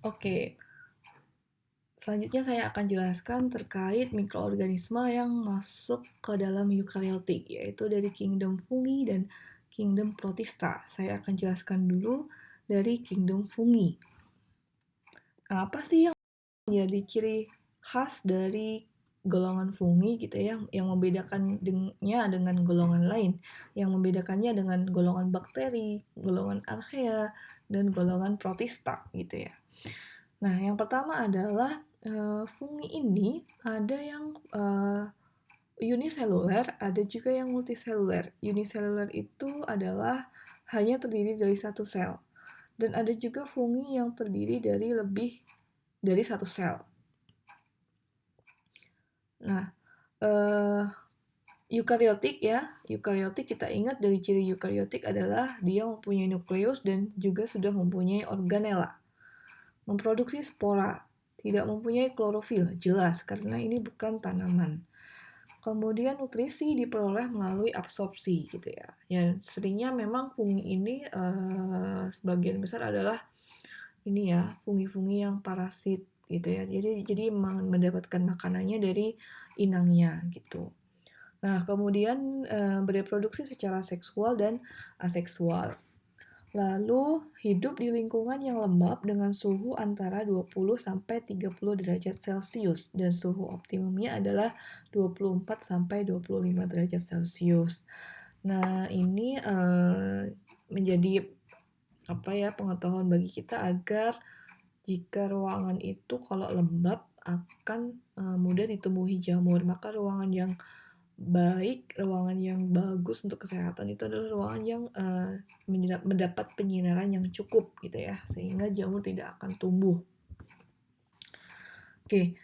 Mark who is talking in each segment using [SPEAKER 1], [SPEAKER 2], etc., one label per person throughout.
[SPEAKER 1] Oke, selanjutnya saya akan jelaskan terkait mikroorganisme yang masuk ke dalam eukaryotik, yaitu dari kingdom fungi dan kingdom protista. Saya akan jelaskan dulu dari kingdom fungi. Apa sih yang menjadi ciri khas dari golongan fungi gitu ya, yang membedakannya dengan golongan lain, yang membedakannya dengan golongan bakteri, golongan archaea, dan golongan protista gitu ya. Nah, yang pertama adalah fungi ini ada yang uniseluler, ada juga yang multiseluler. Uniseluler itu adalah hanya terdiri dari satu sel. Dan ada juga fungi yang terdiri dari lebih dari satu sel. Nah, eukaryotik ya, eukaryotik kita ingat dari ciri eukaryotik adalah dia mempunyai nukleus dan juga sudah mempunyai organela. Memproduksi spora, tidak mempunyai klorofil, jelas karena ini bukan tanaman. Kemudian nutrisi diperoleh melalui absorpsi gitu ya. Yang seringnya memang fungi ini sebagian besar adalah ini ya, fungi-fungi yang parasit gitu ya. Jadi mendapatkan makanannya dari inangnya gitu. Nah, kemudian bereproduksi secara seksual dan aseksual. Lalu hidup di lingkungan yang lembab dengan suhu antara 20 sampai 30 derajat Celcius dan suhu optimumnya adalah 24 sampai 25 derajat Celcius. Nah, ini menjadi pengetahuan bagi kita agar jika ruangan itu kalau lembab akan mudah ditumbuhi jamur, maka ruangan yang baik, ruangan yang bagus untuk kesehatan itu adalah ruangan yang mendapat penyinaran yang cukup gitu ya, sehingga jamur tidak akan tumbuh. Oke,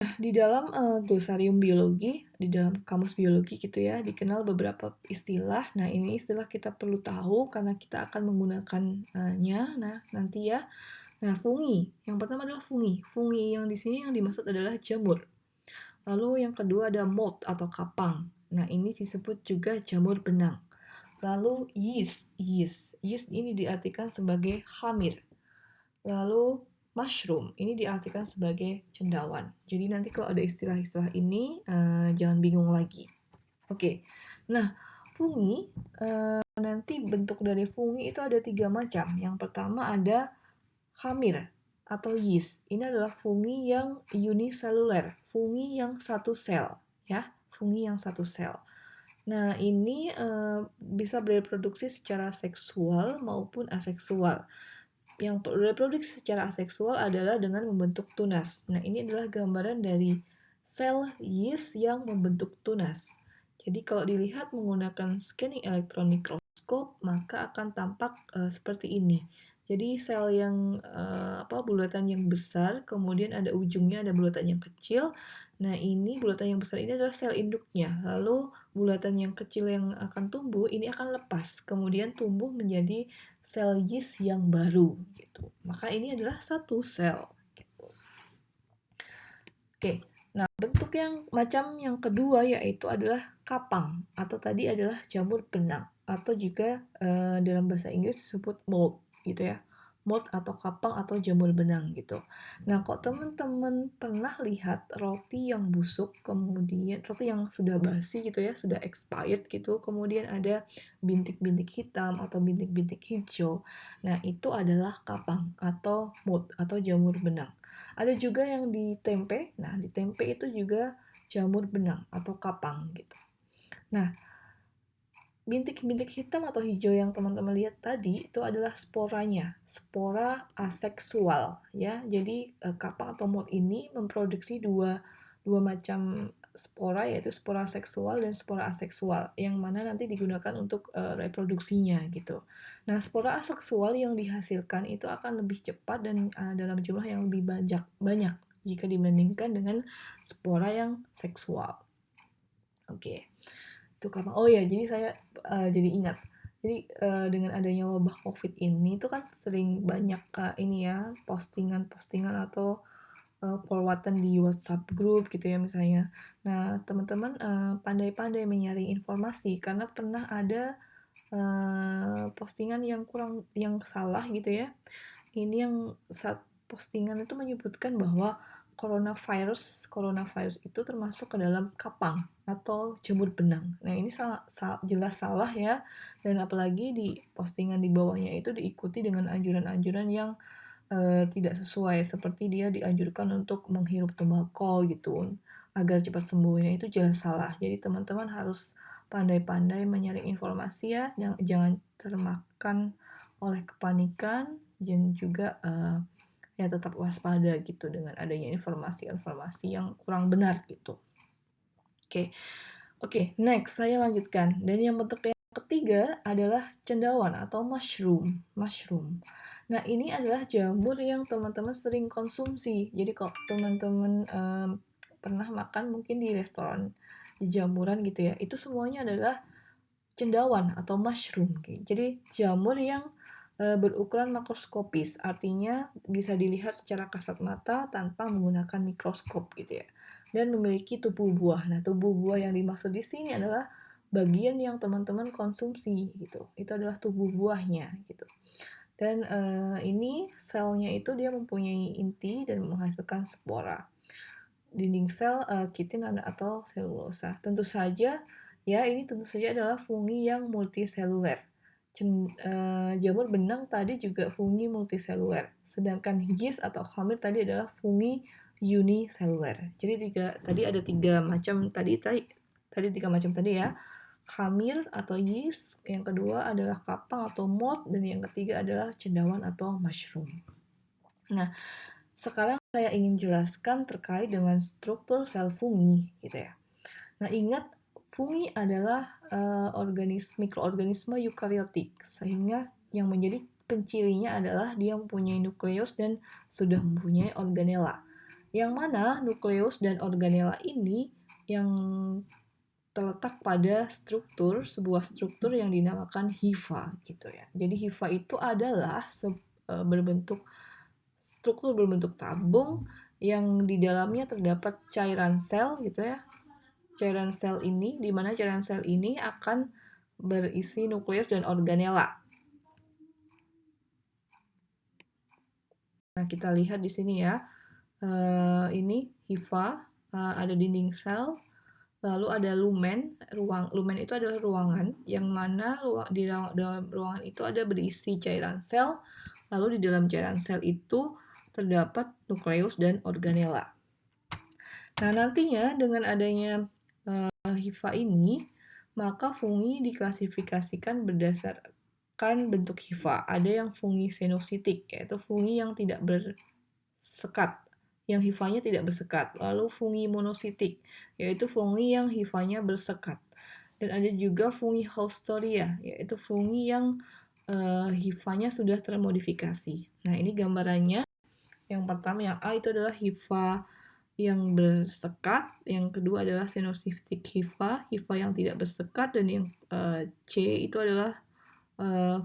[SPEAKER 1] nah, di dalam glosarium biologi, di dalam kamus biologi gitu ya, dikenal beberapa istilah. Nah, ini istilah kita perlu tahu karena kita akan menggunakannya. Nah, nanti ya. Nah, fungi. Yang pertama adalah fungi. Fungi yang di sini yang dimaksud adalah jamur. Lalu yang kedua ada mold atau kapang. Nah, ini disebut juga jamur benang. Lalu yeast. Yeast ini diartikan sebagai hamir. Lalu mushroom, ini diartikan sebagai cendawan. Jadi nanti kalau ada istilah-istilah ini, jangan bingung lagi. Oke, nah fungi, nanti bentuk dari fungi itu ada 3 macam. Yang pertama ada hamir atau yeast. Ini adalah fungi yang uniseluler, fungi yang satu sel, ya, fungi yang satu sel. Nah, ini bisa bereproduksi secara seksual maupun aseksual. Yang bereproduksi secara aseksual adalah dengan membentuk tunas. Nah, ini adalah gambaran dari sel yeast yang membentuk tunas. Jadi kalau dilihat menggunakan scanning electron microscope, maka akan tampak seperti ini. Jadi sel yang bulatan yang besar, kemudian ada ujungnya ada bulatan yang kecil. Nah, ini bulatan yang besar ini adalah sel induknya. Lalu bulatan yang kecil yang akan tumbuh ini akan lepas, kemudian tumbuh menjadi sel yeast yang baru gitu. Maka ini adalah satu sel gitu. Oke. Nah, bentuk yang macam yang kedua yaitu adalah kapang atau tadi adalah jamur benang atau juga dalam bahasa Inggris disebut mold gitu ya. Mold atau kapang atau jamur benang gitu. Nah, kok teman-teman pernah lihat roti yang busuk, kemudian roti yang sudah basi gitu ya, sudah expired gitu, kemudian ada bintik-bintik hitam atau bintik-bintik hijau. Nah, itu adalah kapang atau mold atau jamur benang. Ada juga yang di tempe. Nah, di tempe itu juga jamur benang atau kapang gitu. Nah, bintik-bintik hitam atau hijau yang teman-teman lihat tadi itu adalah sporanya, spora aseksual ya. Jadi kapang atau mold ini memproduksi dua macam spora, yaitu spora seksual dan spora aseksual, yang mana nanti digunakan untuk reproduksinya gitu. Nah, spora aseksual yang dihasilkan itu akan lebih cepat dan dalam jumlah yang lebih banyak jika dibandingkan dengan spora yang seksual. Oke. Itu kapang. Oh ya, jadi saya jadi ingat. Jadi dengan adanya wabah COVID ini itu kan sering banyak ini ya postingan-postingan atau forward-an di WhatsApp group gitu ya misalnya. Nah, teman-teman pandai-pandai menyaring informasi karena pernah ada postingan yang salah gitu ya. Ini yang postingan itu menyebutkan bahwa coronavirus itu termasuk ke dalam kapang atau jamur benang. Nah, ini jelas salah ya, dan apalagi di postingan di bawahnya itu diikuti dengan anjuran-anjuran yang tidak sesuai, seperti dia dianjurkan untuk menghirup tembakau gitu agar cepat sembuh. Nah, itu jelas salah. Jadi teman-teman harus pandai-pandai menyaring informasi ya, jangan termakan oleh kepanikan, dan juga ya tetap waspada gitu dengan adanya informasi-informasi yang kurang benar gitu. Oke, next saya lanjutkan. Dan yang bentuk yang ketiga adalah cendawan atau mushroom. Nah, ini adalah jamur yang teman-teman sering konsumsi. Jadi kalau teman-teman pernah makan mungkin di restoran, di jamuran gitu ya, itu semuanya adalah cendawan atau mushroom. Jadi jamur yang berukuran makroskopis, artinya bisa dilihat secara kasat mata tanpa menggunakan mikroskop gitu ya. Dan memiliki tubuh buah. Nah, tubuh buah yang dimaksud di sini adalah bagian yang teman-teman konsumsi gitu. Itu adalah tubuh buahnya gitu. Dan ini selnya itu dia mempunyai inti dan menghasilkan spora. Dinding sel kitin atau selulosa. Tentu saja adalah fungi yang multiseluler. Jamur benang tadi juga fungi multiseluler. Sedangkan yeast atau khamir tadi adalah fungi uniseluler. Jadi tadi ada tiga macam tadi ya. Khamir atau yeast, yang kedua adalah kapang atau mold, dan yang ketiga adalah cendawan atau mushroom. Nah, sekarang saya ingin jelaskan terkait dengan struktur sel fungi gitu ya. Nah, ingat fungi adalah mikroorganisme eukariotik, sehingga yang menjadi pencirinya adalah dia mempunyai nukleus dan sudah mempunyai organela. Yang mana nukleus dan organela ini yang terletak pada sebuah struktur yang dinamakan hifa gitu ya. Jadi hifa itu adalah struktur berbentuk tabung yang di dalamnya terdapat cairan sel gitu ya. Cairan sel ini, di mana cairan sel ini akan berisi nukleus dan organela. Nah, kita lihat di sini ya. Ini hifa, ada dinding sel, lalu ada lumen. Lumen itu adalah ruangan, yang mana di dalam ruangan itu ada berisi cairan sel, lalu di dalam cairan sel itu terdapat nukleus dan organela. Nah, nantinya dengan adanya hifa ini, maka fungi diklasifikasikan berdasarkan bentuk hifa. Ada yang fungi senositik, yaitu fungi yang tidak bersekat, yang hifanya tidak bersekat. Lalu fungi monositik, yaitu fungi yang hifanya bersekat. Dan ada juga fungi haustoria, yaitu fungi yang hifanya sudah termodifikasi. Nah, ini gambarannya. Yang pertama, yang A itu adalah hifa yang bersekat, yang kedua adalah senositik hifa yang tidak bersekat, dan yang C itu adalah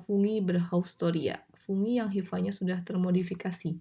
[SPEAKER 1] fungi berhaustoria, fungi yang hifanya sudah termodifikasi.